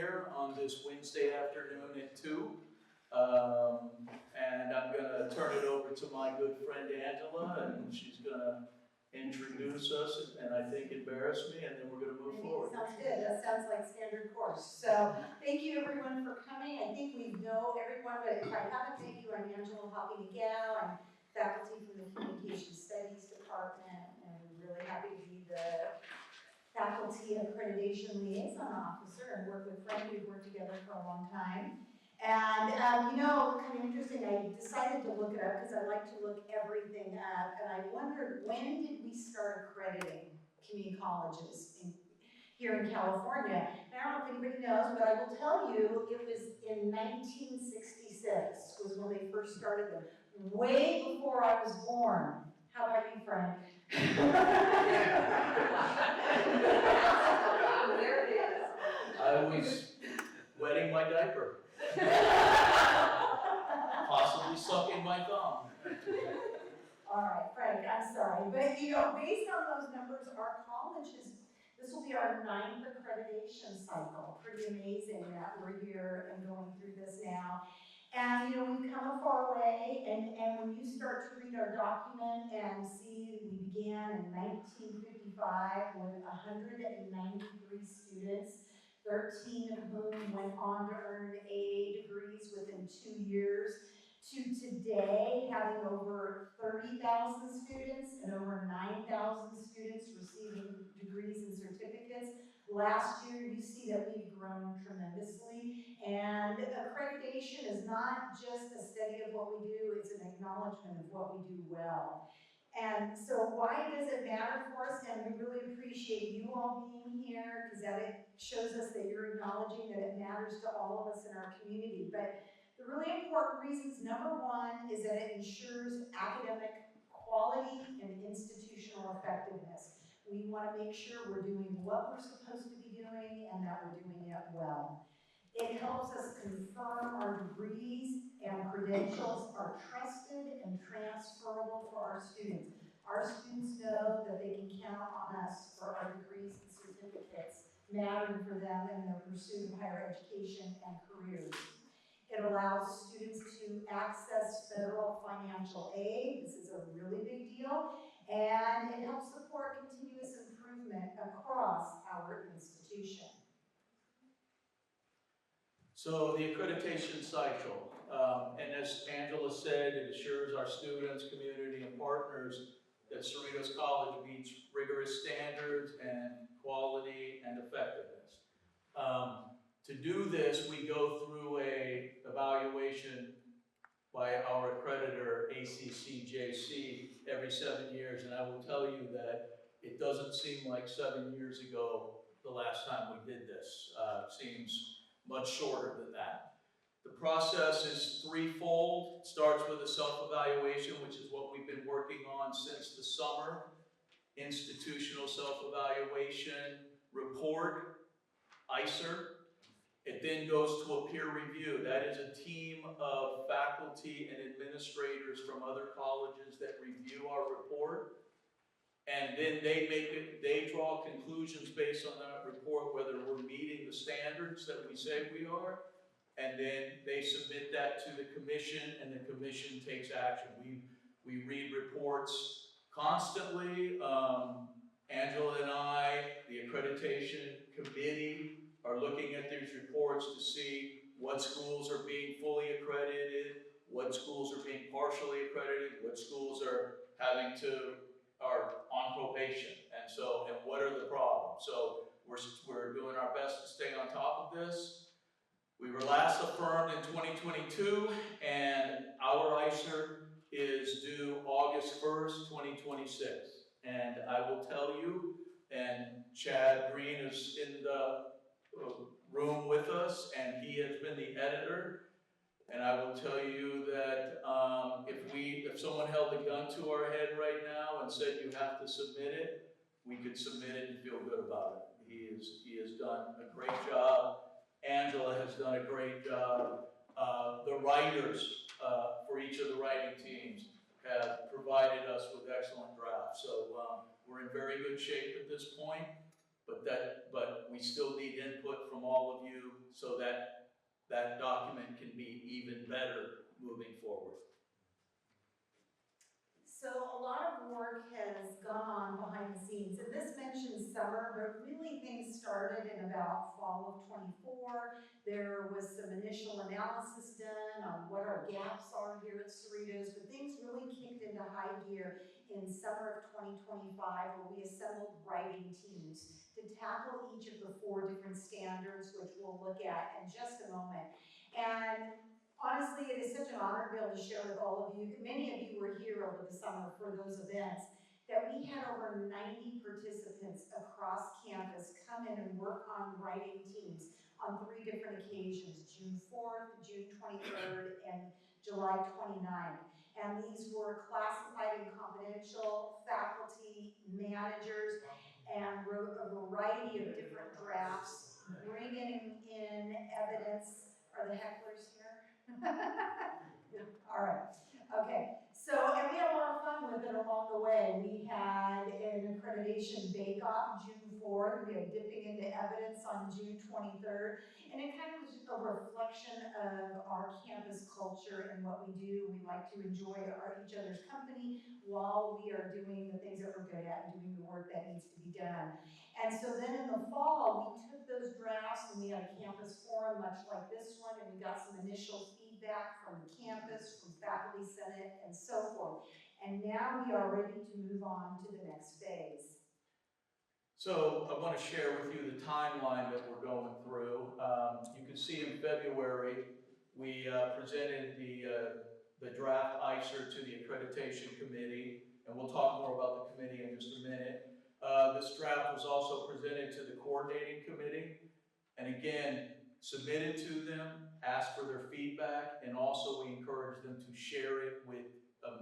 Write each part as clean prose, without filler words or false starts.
here on this Wednesday afternoon at 2. And I'm going to turn it over to my good friend Angela, and she's going to introduce us and I think embarrass me, and then we're going to move forward. Sounds good. That sounds like standard course. So thank you everyone for coming. I think we know everyone, but if I haven't, thank you. I'm Angela Hoppy-Miguel. I'm faculty from the Communication Studies Department, and we're really happy to be the Faculty Accreditation Liaison Officer and work with Frank. We've worked together for a long time. And you know, kind of interesting, I decided to look it up because I like to look everything up, and I wondered, when did we start accrediting community colleges here in California? And I don't know if anybody knows, but I will tell you, it was in 1966 was when they first started them, way before I was born. How about you, Frank? There it is. I was wetting my diaper. Possibly sucking my thumb. All right, Frank, I'm sorry. But you know, based on those numbers, our colleges, this will be our 9th accreditation cycle. Pretty amazing that we're here and going through this now. And you know, we've come a far way, and when you start to read our document and see we began in 1955 with 193 students, 13 of whom went on to earn AA degrees within 2 years, to today having over 30,000 students and over 9,000 students receiving degrees and certificates. Last year, you see that we've grown tremendously, and accreditation is not just a study of what we do, it's an acknowledgement of what we do well. And so why does it matter for us? And we really appreciate you all being here, because that shows us that you're acknowledging that it matters to all of us in our community. But the really important reasons, number one, is that it ensures academic quality and institutional effectiveness. We want to make sure we're doing what we're supposed to be doing and that we're doing it well. It helps us confirm our degrees and credentials are trusted and transferable for our students. Our students know that they can count on us for our degrees and certificates, mattering for them in their pursuit of higher education and careers. It allows students to access federal financial aid. This is a really big deal. And it helps support continuous improvement across our institution. So the accreditation cycle, and as Angela said, it assures our students, community, and partners that Cerritos College meets rigorous standards and quality and effectiveness. To do this, we go through a evaluation by our accreditor, ACCJC, every 7 years, and I will tell you that it doesn't seem like 7 years ago the last time we did this. It seems much shorter than that. The process is threefold. It starts with a self-evaluation, which is what we've been working on since the summer. Institutional self-evaluation report, ICER. It then goes to a peer review. That is a team of faculty and administrators from other colleges that review our report. And then they draw conclusions based on that report, whether we're meeting the standards that we say we are, and then they submit that to the commission, and the commission takes action. We read reports constantly. Angela and I, the accreditation committee, are looking at these reports to see what schools are being fully accredited, what schools are being partially accredited, what schools are on probation, and what are the problems. So we're doing our best to stay on top of this. We were last affirmed in 2022, and our ICER is due August 1st, 2026. And I will tell you, and Chad Green is in the room with us, and he has been the editor. And I will tell you that if someone held a gun to our head right now and said you have to submit it, we could submit it and feel good about it. He has done a great job. Angela has done a great job. The writers for each of the writing teams have provided us with excellent drafts. So we're in very good shape at this point, but we still need input from from all of you so that that document can be even better moving forward. So a lot of work has gone on behind the scenes, and this mentions summer, but really things started in about fall of '24. There was some initial analysis done on what our gaps are here at Cerritos, but things really kicked into high gear in summer of 2025, where we assembled writing teams to tackle each of the 4 different standards, which we'll look at in just a moment. And honestly, it is such an honor to be able to share with all of you. Many of you were here over the summer for those events, that we had over 90 participants across campus come in and work on writing teams on 3 different occasions, June 4th, June 23rd, and July 29th. And these were classified and confidential faculty, managers, and wrote a variety of different drafts, bringing in evidence. Are the hecklers here? All right, okay. So, and we had a lot of fun with it along the way. We had an accreditation bake-off June 4th. We had dipping into evidence on June 23rd. And it kind of was just a reflection of our campus culture and what we do. We like to enjoy each other's company while we are doing the things that we're good at and doing the work that needs to be done. And so then in the fall, we took those drafts and we had a campus forum much like this one, and we got some initial feedback from the campus, from faculty senate, and so forth. And now we are ready to move on to the next phase. So I want to share with you the timeline that we're going through. You can see in February, we presented the draft ICER to the Accreditation Committee, and we'll talk more about the committee in just a minute. This draft was also presented to the Coordinating Committee, and again, submitted to them, asked for their feedback, and also we encouraged them to share it with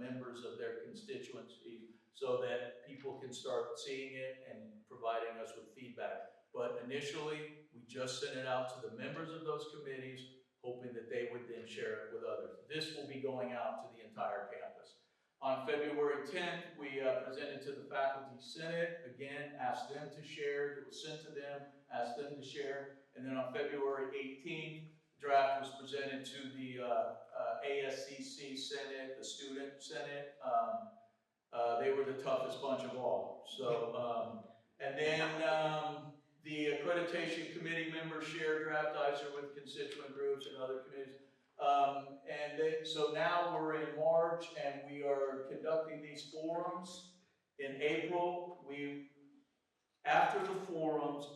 members of their constituency so that people can start seeing it and providing us with feedback. But initially, we just sent it out to the members of those committees, hoping that they would then share it with others. This will be going out to the entire campus. On February 10th, we presented to the Faculty Senate, again, asked them to share. It was sent to them, asked them to share. And then on February 18th, the draft was presented to the ASCC Senate, the Student Senate. They were the toughest bunch of all. So, and then the Accreditation Committee members shared draft ICER with constituent groups and other committees. So now we're in March and we are conducting these forums. In April, after the forums,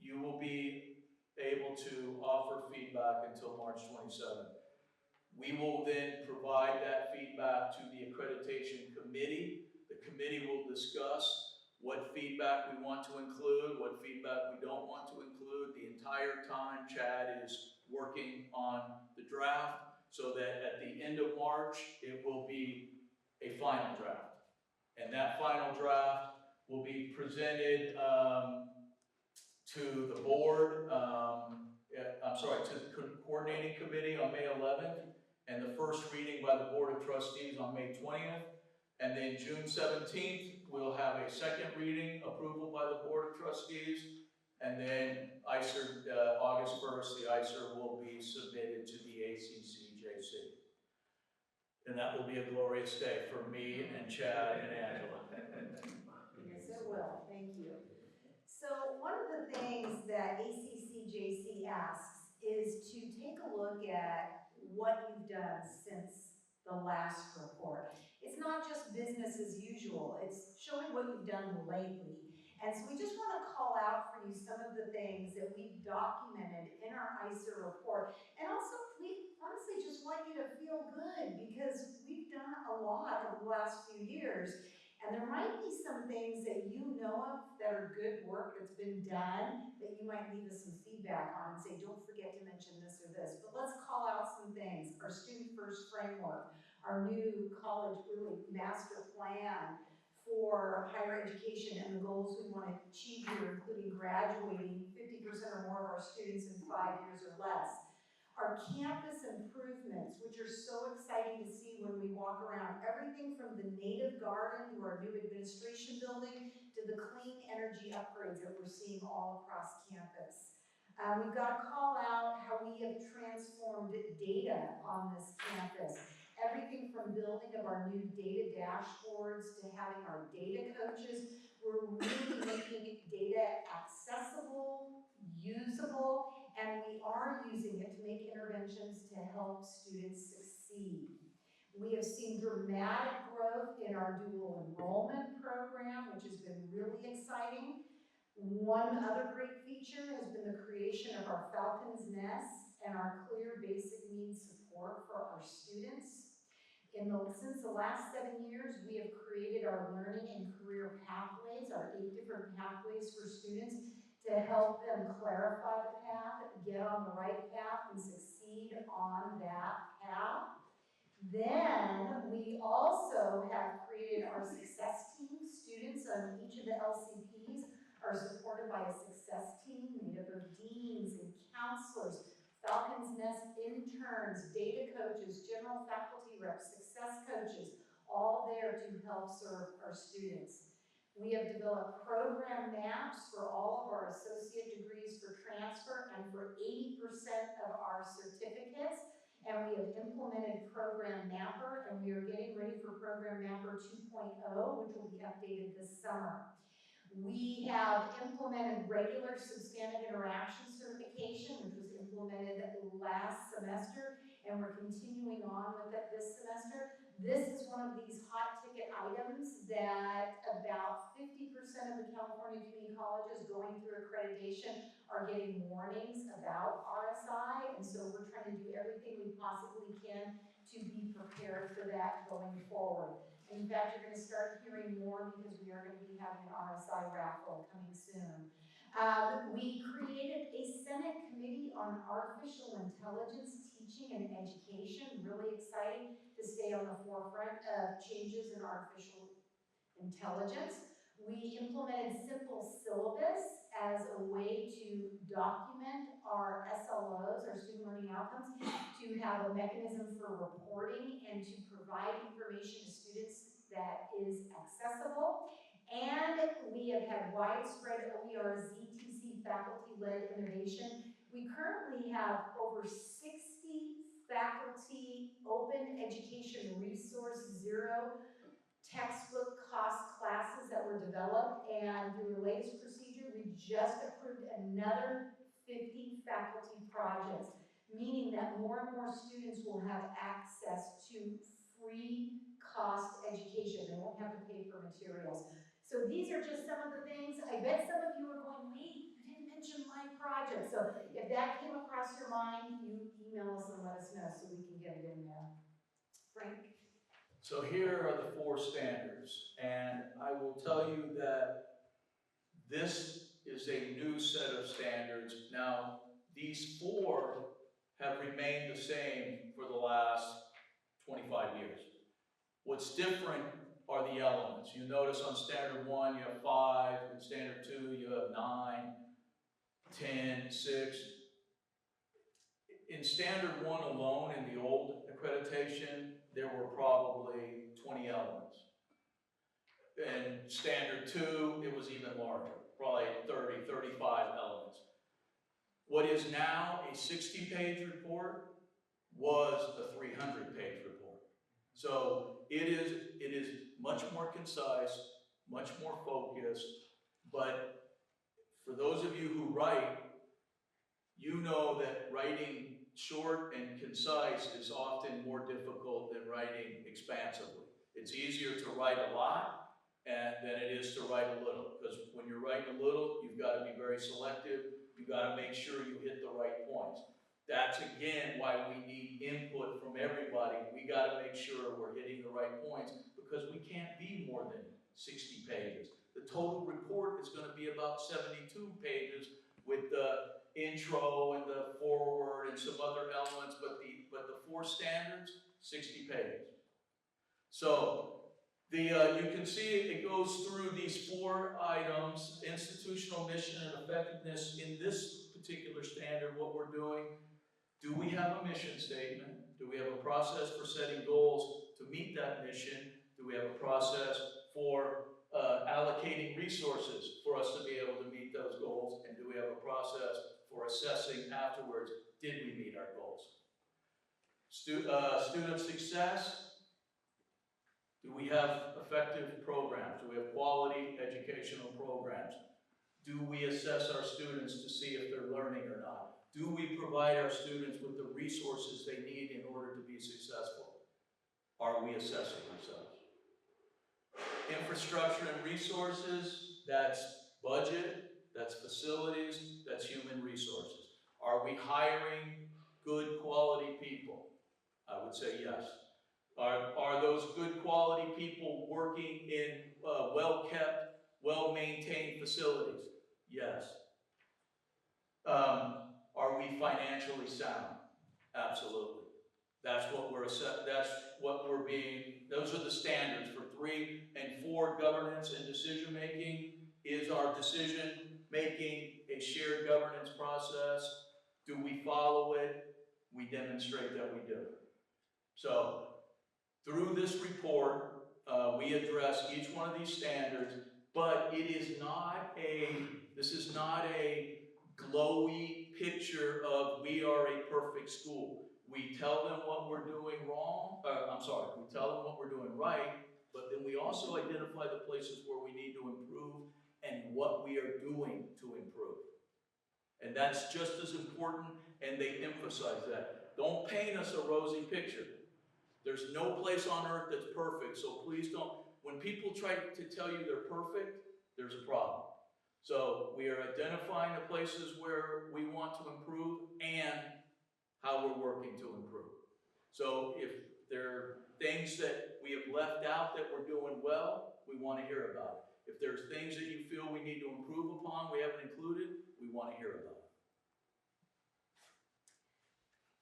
you will be able to offer feedback until March 27th. We will then provide that feedback to the Accreditation Committee. The committee will discuss what feedback we want to include, what feedback we don't want to include. The entire time, Chad is working on the draft so that at the end of March, it will be a final draft. And that final draft will be presented to the board, to the Coordinating Committee on May 11th, and the first reading by the Board of Trustees on May 20th. And then June 17th, we'll have a second reading approval by the Board of Trustees. And then ICER, August 1st, the ICER will be submitted to the ACCJC. And that will be a glorious day for me and Chad and Angela. Yes, it will. Thank you. So one of the things that ACCJC asks is to take a look at what you've done since the last report. It's not just business as usual, it's showing what you've done lately. And so we just want to call out for you some of the things that we've documented in our ICER report. And also, we honestly just want you to feel good because we've done a lot over the last few years. And there might be some things that you know of that are good work that's been done that you might leave us some feedback on and say, don't forget to mention this or this. But let's call out some things. Our Student First Framework, our new college really master plan for higher education and the goals we want to achieve here, including graduating 50% or more of our students in 5 years or less. Our campus improvements, which are so exciting to see when we walk around, everything from the native garden to our new administration building to the clean energy upgrades that we're seeing all across campus. We've got to call out how we have transformed data on this campus. Everything from building of our new data dashboards to having our data coaches. We're really making data accessible, usable, and we are using it to make interventions to help students succeed. We have seen dramatic growth in our dual enrollment program, which has been really exciting. One other great feature has been the creation of our Falcon's Nest and our clear basic needs support for our students. Since the last 7 years, we have created our learning and career pathways, our 8 different pathways for students to help them clarify the path, get on the right path, and succeed on that path. Then we also have created our success team. Students on each of the LCPs are supported by a success team made up of deans and counselors, Falcon's Nest interns, data coaches, general faculty reps, success coaches, all there to help serve our students. We have developed program maps for all of our associate degrees for transfer and for 80% of our certificates. And we have implemented Program Mapper, and we are getting ready for Program Mapper 2.0, which will be updated this summer. We have implemented regular substantive interaction certification, which was implemented last semester, and we're continuing on with it this semester. This is one of these hot ticket items that about 50% of the California community colleges going through accreditation are getting warnings about RSI, and so we're trying to do everything we possibly can to be prepared for that going forward. In fact, you're going to start hearing more because we are going to be having an RSI raffle coming soon. We created a Senate Committee on Artificial Intelligence Teaching and Education, really exciting to stay on the forefront of changes in artificial intelligence. We implemented simple syllabus as a way to document our SLOs, our student learning outcomes, to have a mechanism for reporting and to provide information to students that is accessible. And we have had widespread OER ZTC faculty-led innovation. We currently have over 60 faculty open education resource zero textbook cost classes that were developed, and through the latest procedure, we just approved another 50 faculty projects, meaning that more and more students will have access to free cost education. They won't have to pay for materials. So these are just some of the things. I bet some of you are going, wait, you didn't mention my project. So if that came across your mind, you email us and let us know so we can get it in there. Frank? So here are the 4 standards, and I will tell you that this is a new set of standards. Now, these 4 have remained the same for the last 25 years. What's different are the elements. You notice on standard 1 you have 5, in standard 2 you have 9, 10, 6. In standard 1 alone, in the old accreditation, there were probably 20 elements. In standard 2, it was even larger, probably 30, 35 elements. What is now a 60-page report was a 300-page report. So it is much more concise, much more focused, but for those of you who write, you know that writing short and concise is often more difficult than writing expansively. It's easier to write a lot than it is to write a little, because when you're writing a little, you've got to be very selective. You've got to make sure you hit the right points. That's again why we need input from everybody. We got to make sure we're hitting the right points, because we can't be more than 60 pages. The total report is going to be about 72 pages with the intro and the foreword and some other elements, but the 4 standards, 60 pages. So you can see it goes through these 4 items: institutional mission and effectiveness. In this particular standard, what we're doing, do we have a mission statement? Do we have a process for setting goals to meet that mission? Do we have a process for allocating resources for us to be able to meet those goals? And do we have a process for assessing afterwards, did we meet our goals? Student success, do we have effective programs? Do we have quality educational programs? Do we assess our students to see if they're learning or not? Do we provide our students with the resources they need in order to be successful? Are we assessing ourselves? Infrastructure and resources, that's budget, that's facilities, that's human resources. Are we hiring good quality people? I would say yes. Are those good quality people working in well-kept, well-maintained facilities? Yes. Are we financially sound? Absolutely. That's what we're being, those are the standards for 3 and 4 governance and decision making. Is our decision making a shared governance process? Do we follow it? We demonstrate that we do. So, through this report, we address each one of these standards, but this is not a glowy picture of we are a perfect school. We tell them what we're doing wrong, we tell them what we're doing right, but then we also identify the places where we need to improve and what we are doing to improve. And that's just as important, and they emphasize that. Don't paint us a rosy picture. There's no place on earth that's perfect, so please don't. When people try to tell you they're perfect, there's a problem. So we are identifying the places where we want to improve and how we're working to improve. So if there are things that we have left out that we're doing well, we want to hear about it. If there's things that you feel we need to improve upon, we haven't included, we want to hear about it.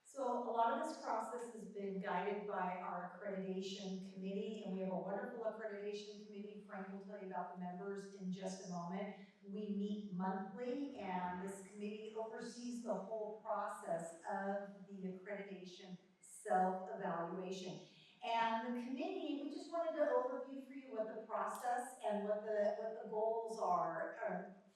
So a lot of this process has been guided by our accreditation committee, and we have a wonderful accreditation committee. Frank will tell you about the members in just a moment. We meet monthly, and this committee oversees the whole process of the accreditation self-evaluation. And the committee, we just wanted to overview for you what the process and what the goals are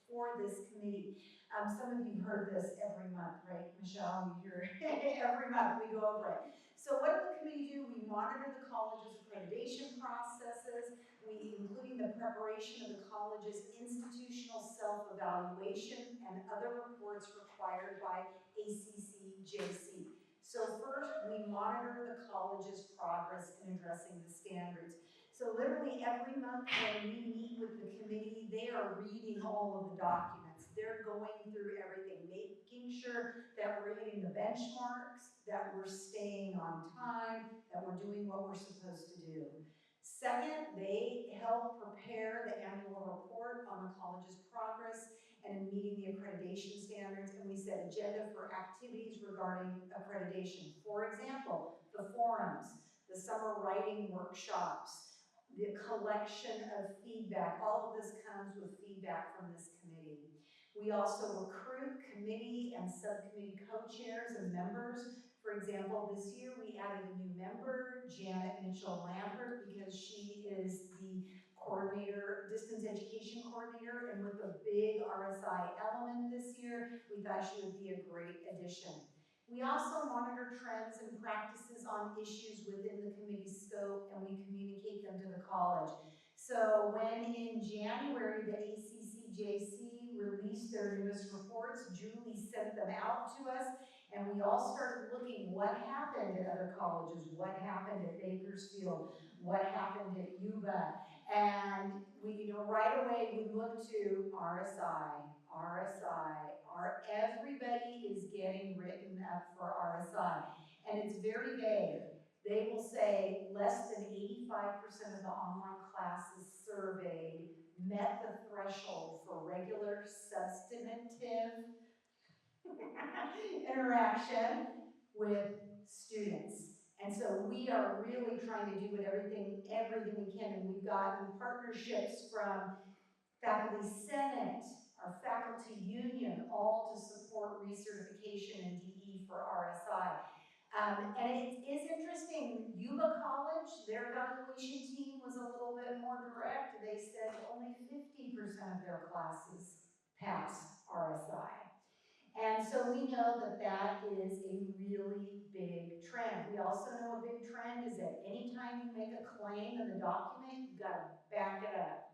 for this committee. Some of you heard this every month, right, Michelle? You hear it every month, we go over it. So what does the committee do? We monitor the college's accreditation processes, including the preparation of the college's institutional self-evaluation and other reports required by ACCJC. So first, we monitor the college's progress in addressing the standards. So literally every month when we meet with the committee, they are reading all of the documents. They're going through everything, making sure that we're hitting the benchmarks, that we're staying on time, that we're doing what we're supposed to do. Second, they help prepare the annual report on the college's progress and in meeting the accreditation standards, and we set agenda for activities regarding accreditation. For example, the forums, the summer writing workshops, the collection of feedback. All of this comes with feedback from this committee. We also recruit committee and subcommittee co-chairs and members. For example, this year we added a new member, Janet Mitchell-Lambert, because she is the coordinator, distance education coordinator, and with a big RSI element this year, we thought she would be a great addition. We also monitor trends and practices on issues within the committee's scope, and we communicate them to the college. So when in January the ACCJC released their newest reports, Julie sent them out to us, and we all started looking what happened at other colleges, what happened at Bakersfield, what happened at Yuba, and we, right away we looked to RSI, everybody is getting written up for RSI, and it's very vague. They will say less than 85% of the online classes surveyed met the threshold for regular substantive interaction with students. And so we are really trying to do everything we can, and we've gotten partnerships from Faculty Senate, our faculty union, all to support recertification and DE for RSI. And it is interesting, Yuba College, their evaluation team was a little bit more direct. They said only 50% of their classes passed RSI. And so we know that that is a really big trend. We also know a big trend is that anytime you make a claim in the document, you gotta back it up.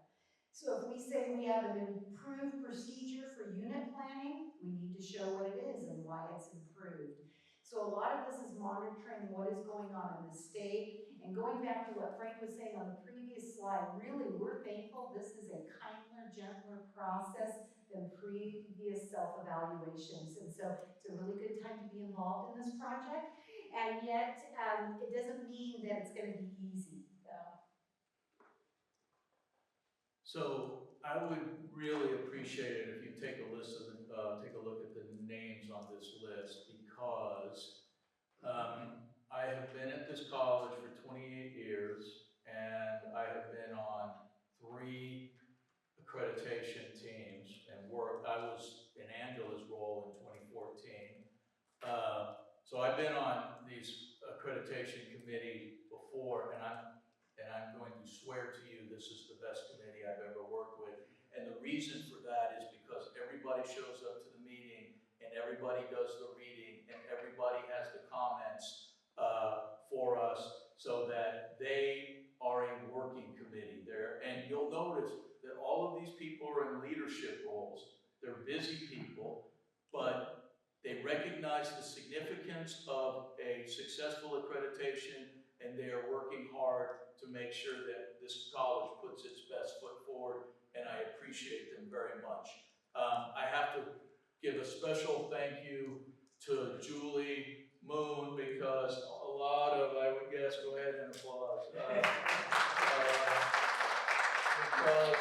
So if we say we have an improved procedure for unit planning, we need to show what it is and why it's improved. So a lot of this is monitoring what is going on in the state. And going back to what Frank was saying on the previous slide, really, we're thankful this is a kinder, gentler process than previous self-evaluations. And so it's a really good time to be involved in this project. And yet, it doesn't mean that it's gonna be easy, So I would really appreciate it if you take a list of take a look at the names on this list, because I have been at this college for 28 years, and I have been on 3 accreditation teams and worked. I was in Angela's role in 2014. So I've been on these accreditation committee before, and I'm going to swear to you this is the best committee I've ever worked with. And the reason for that is because everybody shows up to the meeting, and everybody does the reading, and everybody has the comments for us, so that they are a working committee there. And you'll notice that all of these people are in leadership roles. They're busy people, but they recognize the significance of a successful accreditation, and they are working hard to make sure that this college puts its best foot forward, and I appreciate them very much. I have to give a special thank you to Julie Moon, because a lot of, I would guess, go ahead and applause, because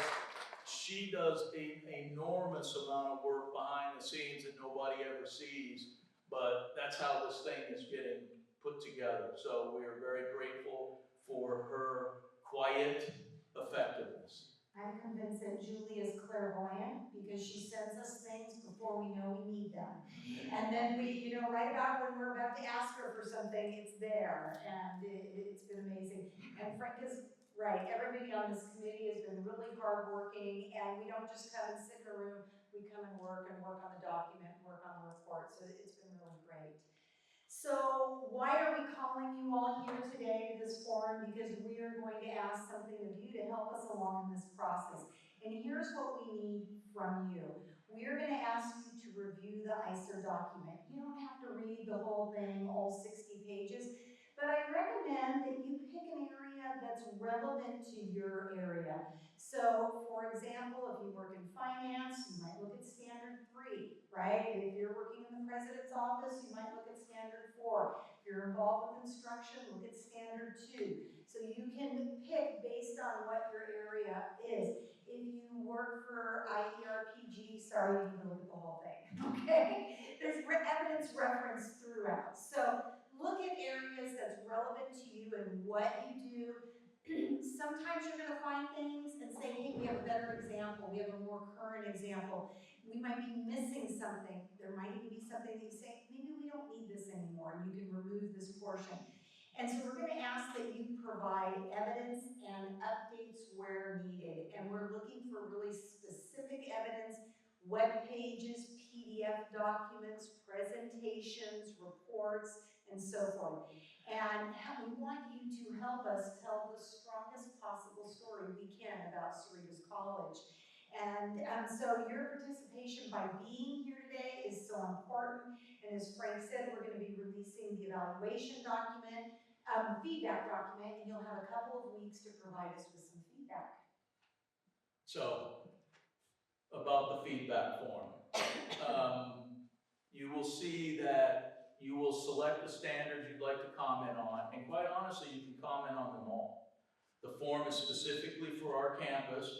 she does an enormous amount of work behind the scenes that nobody ever sees, but that's how this thing is getting put together. So we are very grateful for her quiet effectiveness. I'm convinced that Julie is clairvoyant because she sends us things before we know we need them. And then we, right about when we're about to ask her for something, it's there, and it's been amazing. And Frank is right, everybody on this committee has been really hardworking, and we don't just come and sit in a room, we come and work on the document, work on the report, so it's been really great. So why are we calling you all here today to this forum? Because we are going to ask something of you to help us along in this process. And here's what we need from you. We are going to ask you to review the ICER document. You don't have to read the whole thing, all 60 pages, but I recommend that you pick an area that's relevant to your area. So, for example, if you work in finance, you might look at Standard 3, right? If you're working in the president's office, you might look at Standard 4. If you're involved with instruction, look at Standard 2. So you can pick based on what your area is. If you work for IERPG, sorry, you need to look at the whole thing, okay? There's evidence reference throughout. So look at areas that's relevant to you and what you do. Sometimes you're going to find things and say, hey, we have a better example, we have a more current example. We might be missing something. There might even be something that you say, maybe we don't need this anymore, and you can remove this portion. And so we're going to ask that you provide evidence and updates where needed. And we're looking for really specific evidence, web pages, PDF documents, presentations, reports, and so forth. And we want you to help us tell the strongest possible story we can about Cerritos College. And so your participation by being here today is so important. And as Frank said, we're going to be releasing the evaluation document, feedback document, and you'll have a couple of weeks to provide us with some feedback. So, about the feedback form. You will see that you will select the standards you'd like to comment on, and quite honestly, you can comment on them all. The form is specifically for our campus,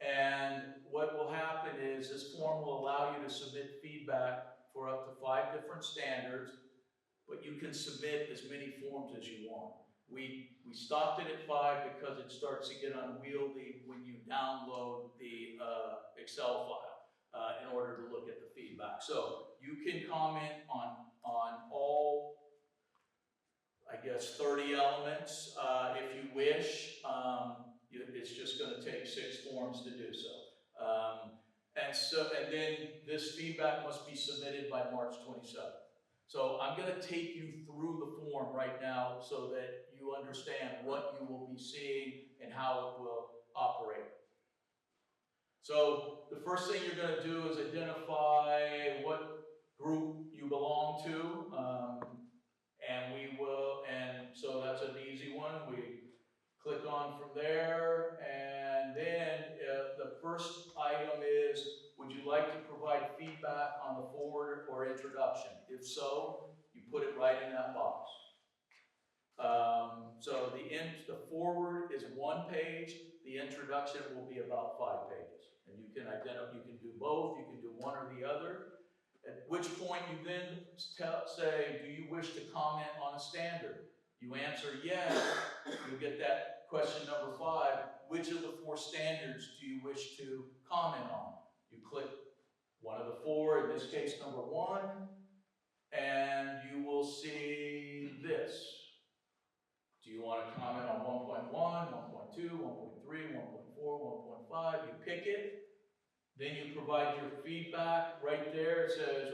and what will happen is this form will allow you to submit feedback for up to 5 different standards, but you can submit as many forms as you want. We stopped it at 5 because it starts to get unwieldy when you download the Excel file in order to look at the feedback. So you can comment on all, I guess, 30 elements if you wish. It's just going to take 6 forms to do so. And and then this feedback must be submitted by March 27th. So I'm gonna take you through the form right now so that you understand what you will be seeing and how it will operate. So the first thing you're gonna do is identify what group you belong to, and so that's an easy one. We click on from there, and then the first item is, would you like to provide feedback on the forward or introduction? If so, you put it right in that box. So the forward is 1 page, the introduction will be about 5 pages. And you can do both, you can do one or the other. At which point you then say, do you wish to comment on a standard? You answer yes, you'll get that question number 5, which of the 4 standards do you wish to comment on? You click one of the 4, in this case number 1, and you will see this. Do you want to comment on 1.1, 1.2, 1.3, 1.4, 1.5? You pick it. Then you provide your feedback right there. It says,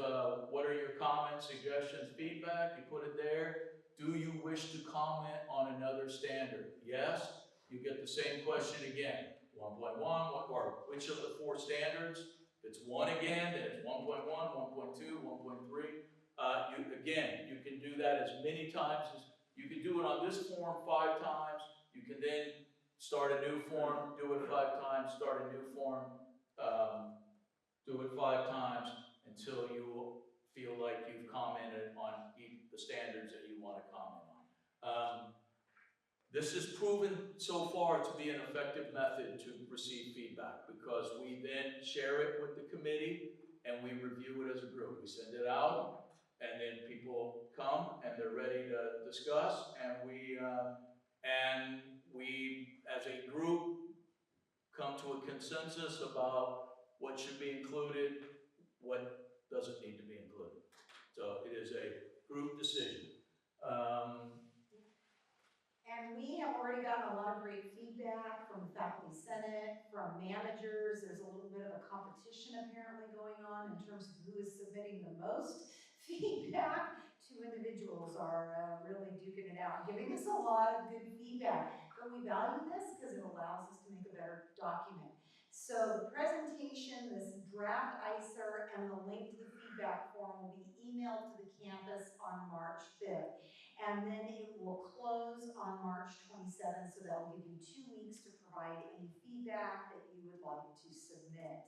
what are your comments, suggestions, feedback? You put it there. Do you wish to comment on another standard? Yes. You get the same question again. 1.1, or which of the 4 standards? If it's 1 again, then it's 1.1, 1.2, 1.3. You can do that as many times as, you can do it on this form 5 times. You can then start a new form, do it 5 times, start a new form, do it 5 times until you feel like you've commented on the standards that you want to comment on. This has proven so far to be an effective method to receive feedback because we then share it with the committee and we review it as a group. We send it out and then people come and they're ready to discuss, and we as a group come to a consensus about what should be included, what doesn't need to be included. So it is a group decision. And we have already gotten a lot of great feedback from the faculty senate, from managers. There's a little bit of a competition apparently going on in terms of who is submitting the most feedback. 2 individuals are really duking it out, giving us a lot of good feedback. But we value this because it allows us to make a better document. So the presentation, this draft ICER, and the link to the feedback form will be emailed to the campus on March 5th. And then it will close on March 27th, so that will give you 2 weeks to provide any feedback that you would like to submit.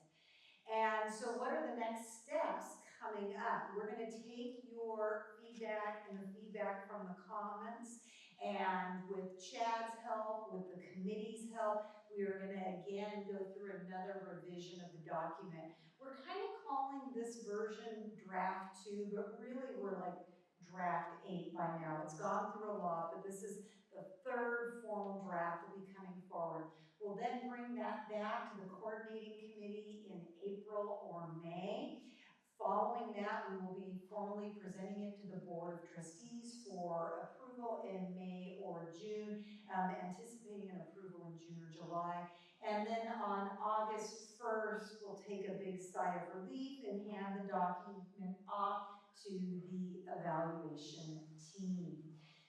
And so what are the next steps coming up? We're going to take your feedback and the feedback from the comments, and with Chad's help, with the committee's help, we are going to again go through another revision of the document. We're kind of calling this version draft 2, but really we're like draft 8 by now. It's gone through a lot, but this is the 3rd formal draft that will be coming forward. We'll then bring that back to the coordinating committee in April or May. Following that, we will be formally presenting it to the Board of Trustees for approval in May or June, anticipating an approval in June or July. And then on August 1st, we'll take a big sigh of relief and hand the document off to the evaluation team.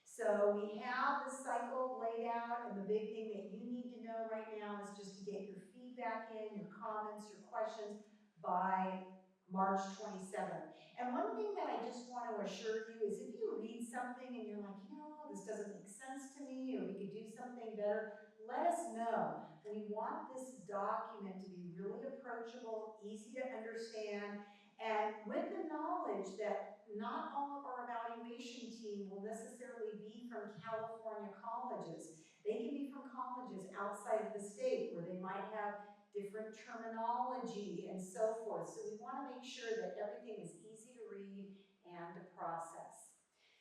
So we have the cycle laid out, and the big thing that you need to know right now is just to get your feedback in, your comments, your questions by March 27th. And one thing that I just want to assure you is if you read something and you're like, this doesn't make sense to me, or we could do something better, let us know. We want this document to be really approachable, easy to understand, and with the knowledge that not all of our evaluation team will necessarily be from California colleges. They can be from colleges outside of the state where they might have different terminology and so forth. So we want to make sure that everything is easy to read and to process.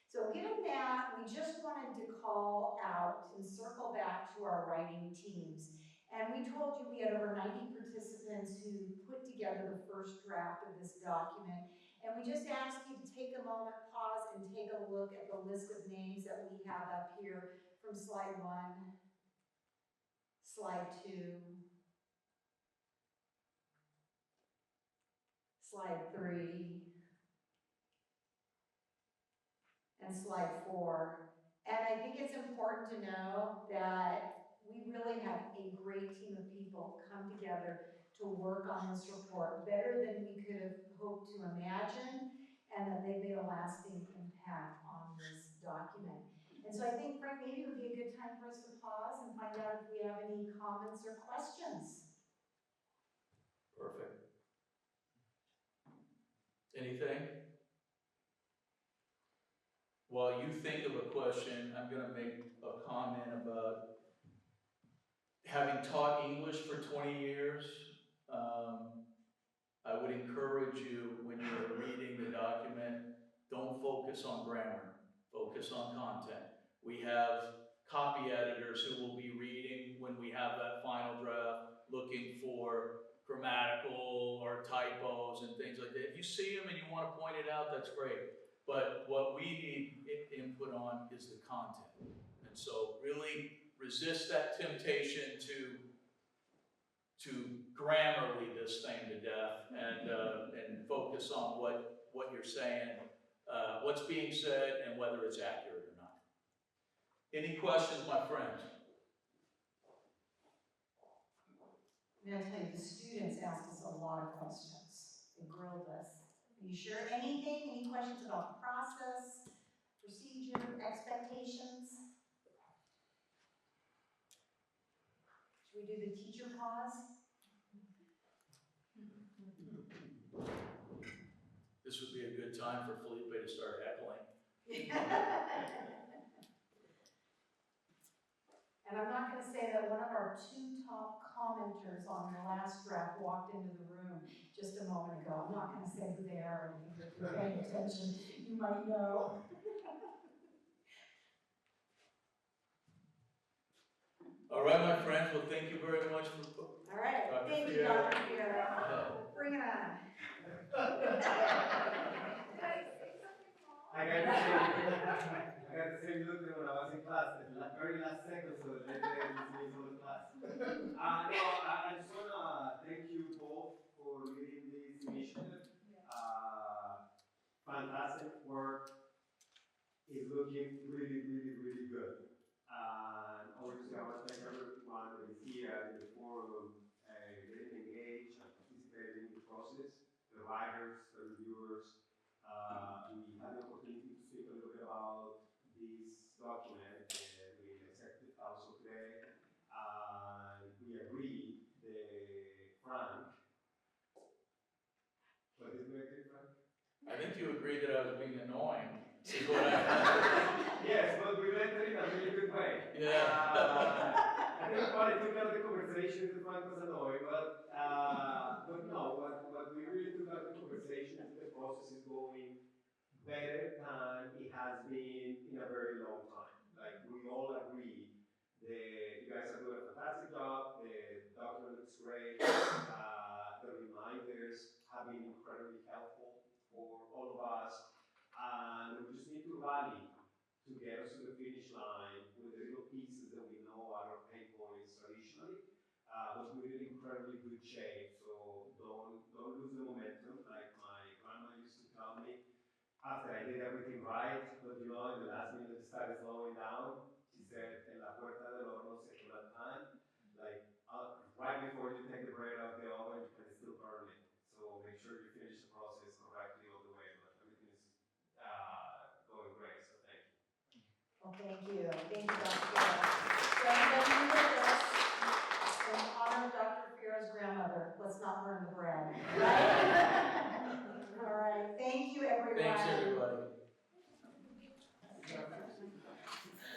So given that, we just wanted to call out and circle back to our writing teams. And we told you we had over 90 participants who put together the first draft of this document. And we just asked you to take a moment, pause, and take a look at the list of names that we have up here from slide 1, slide 2, slide 3, and slide 4. And I think it's important to know that we really have a great team of people come together to work on this report, better than we could have hoped to imagine, and that they made a lasting impact on this document. And so I think, Frank, maybe it would be a good time for us to pause and find out if we have any comments or questions. Perfect. Anything? While you think of a question, I'm gonna make a comment about having taught English for 20 years. I would encourage you, when you're reading the document, don't focus on grammar, focus on content. We have copy editors who will be reading when we have that final draft, looking for grammatical or typos and things like that. If you see them and you want to point it out, that's great. But what we need input on is the content. And so really resist that temptation to Grammarly this thing to death and focus on what you're saying, what's being said, and whether it's accurate or not. Any questions, my friends? I'm going to tell you, the students asked us a lot of questions. They grilled us. Are you sure? Anything? Any questions about the process, procedure, expectations? Should we do the teacher pause? This would be a good time for Felipe to start heckling. And I'm not going to say that one of our 2 top commenters on the last draft walked into the room just a moment ago. I'm not going to say who they are, and if you're paying attention, you might know. All right, my friends, well, thank you very much for... All right, Dr. thank you, Fiera. Dr. Fiera. Bring it on. I got the same look when I was in class, the very last second, so they dismissed all the class. No, I just want to thank you both for leading this initiative. Fantastic work. It's looking really, really, really good. And obviously, I want to thank everyone that is here in the forum, getting engaged and participating in the process, the writers, the reviewers. We had the opportunity to speak a little bit about this document with the Executive Council today, and we agreed Frank. What did we agree, Frank? I think you agreed that I was being annoying. Is what I... Yes, but we meant it in a really good way. Yeah. I think probably took out of the conversation that Frank was annoying, but no, what we really took out of the conversation is the process is going better than it has been in a very long time. Like, we all agree that you guys are doing a fantastic job, the document looks great, the reminders have been incredibly helpful for all of us, and we just need to rally to get us to the finish line with the little pieces that we know are our pain points traditionally. But we're in incredibly good shape, so don't lose the momentum. Like my grandma used to tell me, after I did everything right, but in the last minute it started slowing down. She said, "En la puerta del horno se quema el pan." Like, right before you take the bread out of the oven, you can still burn it. So make sure you finish the process correctly all the way, but everything is going great, so thank you. Well, thank you. Thank you, Dr. Fiera. So everybody with us, in honor of Dr. Fiera's grandmother, let's not burn the bread. Right?